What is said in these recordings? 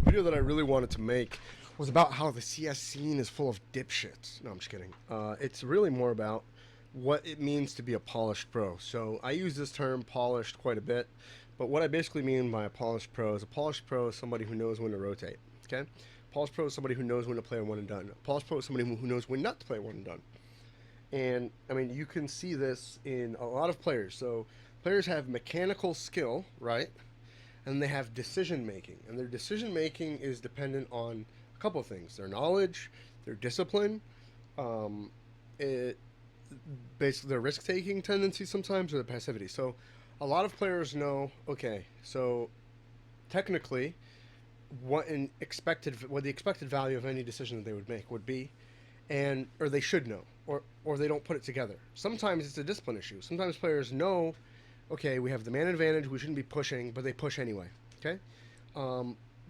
video that I really wanted to make was about how the CS scene is full of dipshits. No, I'm just kidding. It's really more about what it means to be a polished pro. So I use this term polished quite a bit, but what I basically mean by a polished pro is somebody who knows when to rotate. Okay, polished pro is somebody who knows when to play a one and done. A polished pro is somebody who knows when not to play one and done. And I mean, you can see this in a lot of players. So players have mechanical skill, right? And they have decision making, and their decision making is dependent on a couple of things: their knowledge, their discipline, basically their risk taking tendency sometimes, or their passivity. So a lot of players know, okay, so technically what the expected value of any decision that they would make would be, and or they should know, or they don't put it together. Sometimes it's a discipline issue. Sometimes players know, okay, we have the man advantage, we shouldn't be pushing, but they push anyway. Okay,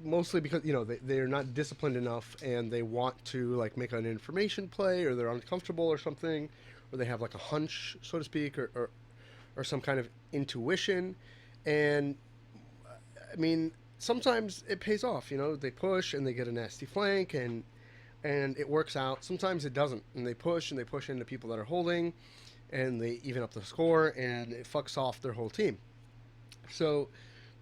mostly because they're not disciplined enough, and they want to like make an information play, or they're uncomfortable or something, or they have like a hunch, so to speak, or some kind of intuition. And I mean, sometimes it pays off. They push and they get a nasty flank, and it works out. Sometimes it doesn't, and they push into people that are holding, and they even up the score, and it fucks off their whole team. So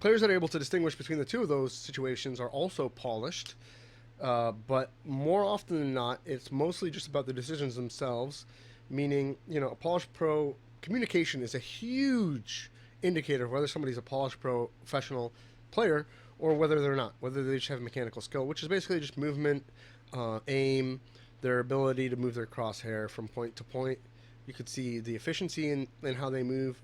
players that are able to distinguish between the two of those situations are also polished, but more often than not, it's mostly just about the decisions themselves, meaning, a polished pro, communication is a huge indicator of whether somebody's a polished professional player or whether they're not, whether they just have mechanical skill, which is basically just movement, aim, their ability to move their crosshair from point to point. You could see the efficiency in how they move.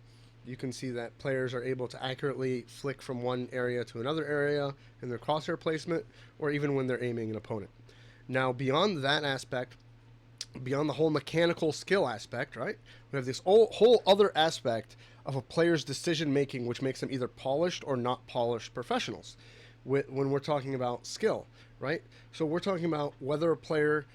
You can see that players are able to accurately flick from one area to another area in their crosshair placement, or even when they're aiming an opponent. Now, beyond that aspect, beyond the whole mechanical skill aspect, right, we have this whole other aspect of a player's decision making, which makes them either polished or not polished professionals when we're talking about skill, right? So we're talking about whether a player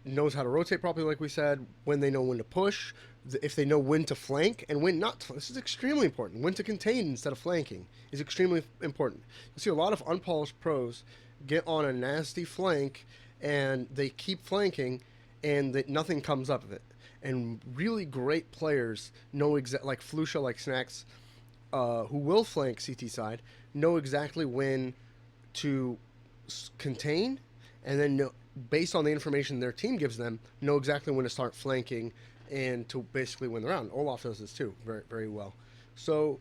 knows how to rotate properly, like we said, when they know when to push, if they know when to flank and when not to. This is extremely important. When to contain instead of flanking is extremely important. You see a lot of unpolished pros get on a nasty flank and they keep flanking, and nothing comes up of it. And really great players know like Flusha, like Snacks, who will flank CT side, know exactly when to contain, and then know, based on the information their team gives them, know exactly when to start flanking and to basically win the round. Olaf does this too, very, very well. So,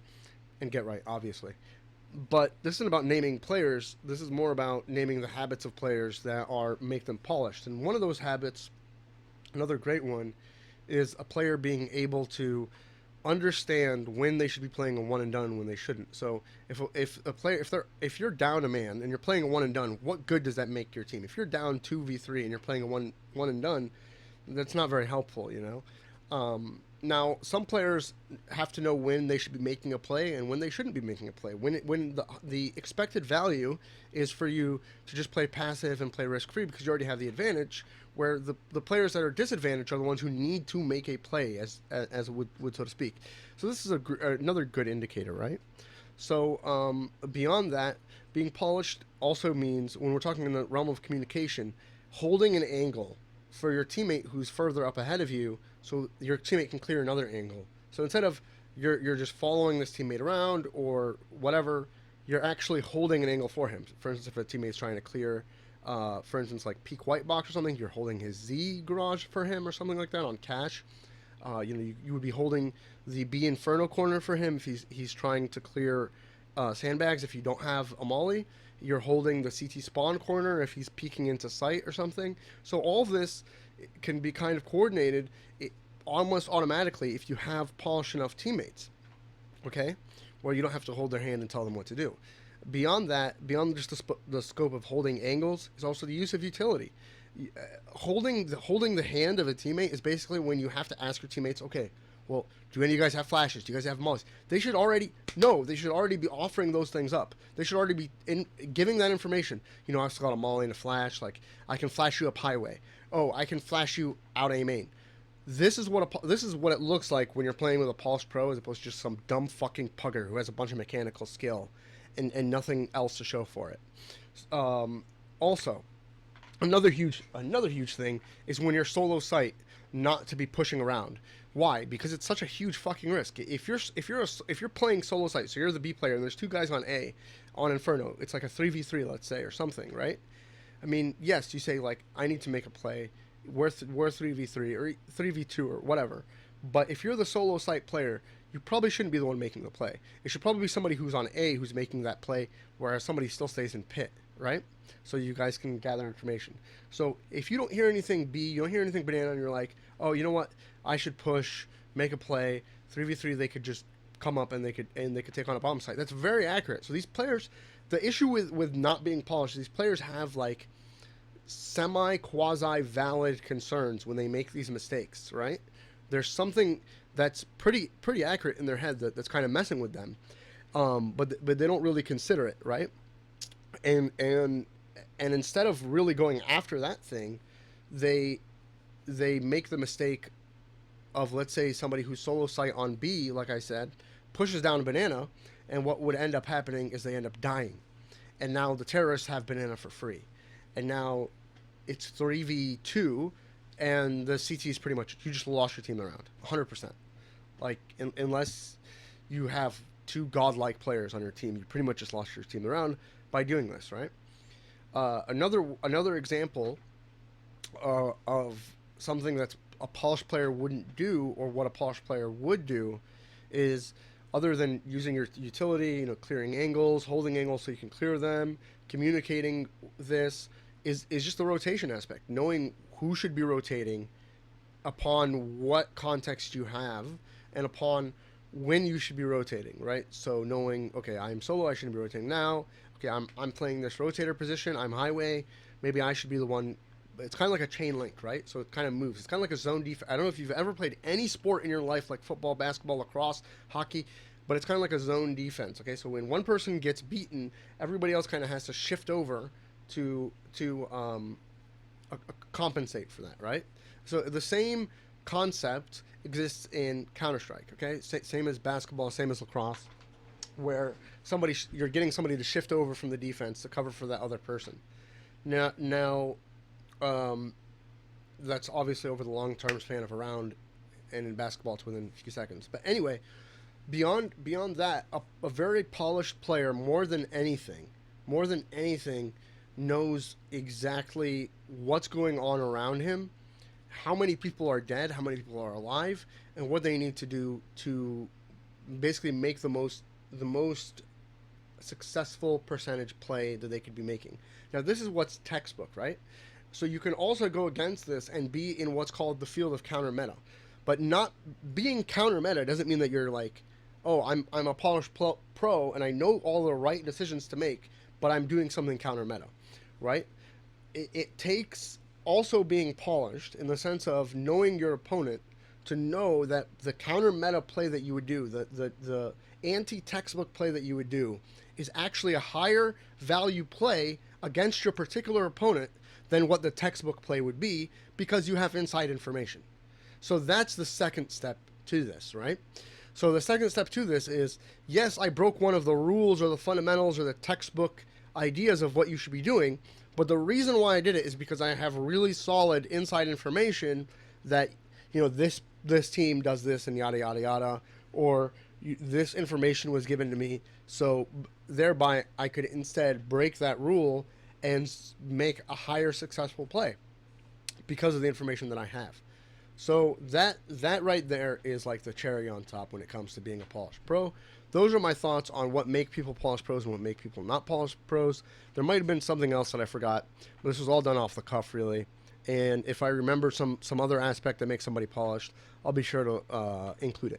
and get right, obviously. But this isn't about naming players. This is more about naming the habits of players that make them polished. And one of those habits, another great one, is a player being able to understand when they should be playing a one and done, when they shouldn't. So if you're down a man and you're playing a one and done, what good does that make your team? If you're down 2v3 and you're playing a one and done, that's not very helpful, Now, some players have to know when they should be making a play and when they shouldn't be making a play. When the expected value is for you to just play passive and play risk-free because you already have the advantage, where the players that are disadvantaged are the ones who need to make a play, as would so to speak. So this is another good indicator, right? So beyond that, being polished also means, when we're talking in the realm of communication, holding an angle for your teammate who's further up ahead of you, so your teammate can clear another angle. So instead of you're just following this teammate around or whatever, you're actually holding an angle for him. For instance, if a teammate's trying to clear, for instance, like peak white box or something, you're holding his Z garage for him or something like that on cash. You would be holding the B Inferno corner for him if he's trying to clear sandbags. If you don't have a molly, you're holding the CT spawn corner if he's peeking into sight or something. So all of this can be kind of coordinated almost automatically if you have polished enough teammates, okay? Where you don't have to hold their hand and tell them what to do. Beyond that, beyond just the scope of holding angles, is also the use of utility. Holding the hand of a teammate is basically when you have to ask your teammates, okay, well, do any of you guys have flashes? Do you guys have mollies? They should already be offering those things up. They should already be giving that information. I've still got a molly and a flash. Like, I can flash you up highway. Oh, I can flash you out A main. This is what it looks like when you're playing with a polished pro, as opposed to just some dumb fucking pugger who has a bunch of mechanical skill and nothing else to show for it. Also, another huge thing is when you're solo site, not to be pushing around. Why? Because it's such a huge fucking risk. If you're playing solo site, so you're the B player and there's two guys on A, on Inferno, it's like a 3v3, let's say, or something, right? I mean, yes, you say like, I need to make a play. We're 3v3 or 3v2 or whatever. But if you're the solo site player, you probably shouldn't be the one making the play. It should probably be somebody who's on A who's making that play, whereas somebody still stays in pit, right? So you guys can gather information. So if you don't hear anything B, you don't hear anything banana, and you're like, oh, you know what? I should push, make a play. 3v3, they could just come up and they could take on a bomb site. That's very accurate. So these players, the issue with not being polished, these players have like quasi valid concerns when they make these mistakes, right? There's something that's pretty accurate in their head that's kind of messing with them, but they don't really consider it, right? And instead of really going after that thing, they make the mistake of, let's say, somebody who's solo site on B, like I said, pushes down banana, and what would end up happening is they end up dying, and now the terrorists have banana for free, and now it's 3v2, and the CT is pretty much, you just lost your team around 100%. Like, unless you have two godlike players on your team, you pretty much just lost your team around by doing this, right? Another example of something that's a polished player wouldn't do, or what a polished player would do, is, other than using your utility, clearing angles, holding angles so you can clear them, communicating this, is just the rotation aspect. Knowing who should be rotating, upon what context you have, and upon when you should be rotating, right? So knowing, okay, I'm solo, I shouldn't be rotating now. Okay, I'm playing this rotator position, I'm highway, maybe I should be the one. It's kind of like a chain link, right? So it kind of moves. It's kind of like a zone defense. I don't know if you've ever played any sport in your life, like football, basketball, lacrosse, hockey, but it's kind of like a zone defense, okay? So when one person gets beaten, everybody else kind of has to shift over to compensate for that, right? So the same concept exists in Counter-Strike, okay? Same as basketball, same as lacrosse, where you're getting somebody to shift over from the defense to cover for that other person. Now, that's obviously over the long-term span of a round, and in basketball it's within a few seconds. But anyway, beyond that, a very polished player, more than anything, knows exactly what's going on around him, how many people are dead, how many people are alive, and what they need to do to basically make the most successful percentage play that they could be making. Now, this is what's textbook, right? So you can also go against this and be in what's called the field of counter meta. But not being counter meta doesn't mean that you're like, oh, I'm a polished pro and I know all the right decisions to make, but I'm doing something counter meta, right? It takes also being polished in the sense of knowing your opponent to know that the counter meta play that you would do, the anti-textbook play that you would do, is actually a higher value play against your particular opponent than what the textbook play would be, because you have inside information. So that's the second step to this, right? So the second step to this is, yes, I broke one of the rules or the fundamentals or the textbook ideas of what you should be doing, but the reason why I did it is because I have really solid inside information that, this team does this and yada, yada, yada, or this information was given to me, so thereby I could instead break that rule and make a higher successful play because of the information that I have. So that right there is like the cherry on top when it comes to being a polished pro. Those are my thoughts on what make people polished pros and what make people not polished pros. There might have been something else that I forgot, but this was all done off the cuff, really. And if I remember some other aspect that makes somebody polished, I'll be sure to include it.